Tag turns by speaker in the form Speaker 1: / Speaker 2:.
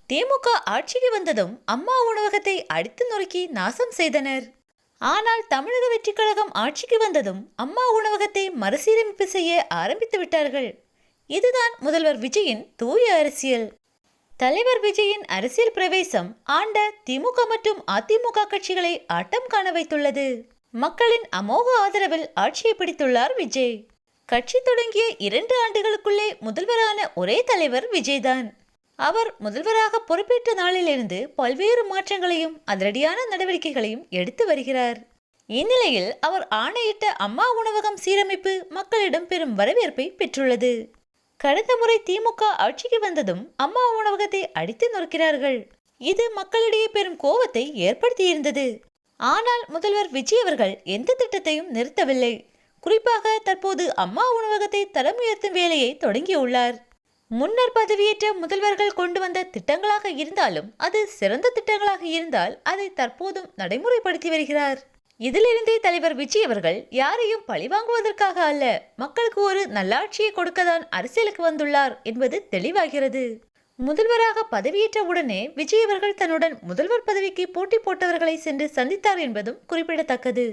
Speaker 1: திமுக ஆட்சிக்கு வந்ததும் அம்மா உணவகத்தை அடித்து நொறுக்கி நாசம் செய்தனர். ஆனால் தமிழக வெற்றிக் கழகம் ஆட்சிக்கு வந்ததும் அம்மா உணவகத்தை மறுசீரமைப்பு செய்ய ஆரம்பித்து விட்டார்கள். இதுதான் முதல்வர் விஜயின் தூய அரசியல். தலைவர் விஜயின் அரசியல் பிரவேசம் ஆண்ட திமுக மற்றும் அதிமுக கட்சிகளை ஆட்டம் காண வைத்துள்ளது. மக்களின் அமோக ஆதரவில் ஆட்சியை பிடித்துள்ளார் விஜய். கட்சி தொடங்கிய 2 ஆண்டுகளுக்குள்ளே முதல்வரான ஒரே தலைவர் விஜய்தான். அவர் முதல்வராக பொறுப்பேற்ற நாளிலிருந்து பல்வேறு மாற்றங்களையும் அதிரடியான நடவடிக்கைகளையும் எடுத்து வருகிறார். இந்நிலையில் அவர் ஆணையிட்ட அம்மா உணவகம் சீரமைப்பு மக்களிடம் பெரும் வரவேற்பை பெற்றுள்ளது. கடந்த முறை திமுக ஆட்சிக்கு வந்ததும் அம்மா உணவகத்தை அடித்து நொறுக்கிறார்கள். இது மக்களிடையே பெரும் கோபத்தை ஏற்படுத்தியிருந்தது. ஆனால் முதல்வர் விஜய் அவர்கள் எந்த திட்டத்தையும் நிறுத்தவில்லை. குறிப்பாக தற்போது அம்மா உணவகத்தை தரம் உயர்த்தும் வேலையை தொடங்கியுள்ளார். முன்னர் பதவியேற்ற முதல்வர்கள் கொண்டு வந்த திட்டங்களாக இருந்தாலும் அது சிறந்த திட்டங்களாக இருந்தால் அதை தற்போதும் நடைமுறைப்படுத்தி வருகிறார். இதிலிருந்தே தலைவர் விஜய் அவர்கள் யாரையும் பழிவாங்குவதற்காக அல்ல, மக்களுக்கு ஒரு நல்லாட்சியை கொடுக்கத்தான் அரசியலுக்கு வந்துள்ளார் என்பது தெளிவாகிறது. முதல்வராக பதவியேற்ற உடனே விஜய் அவர்கள் தன்னுடன் முதல்வர் பதவிக்கு போட்டி போட்டவர்களை சென்று சந்தித்தார் என்பதும் குறிப்பிடத்தக்கது.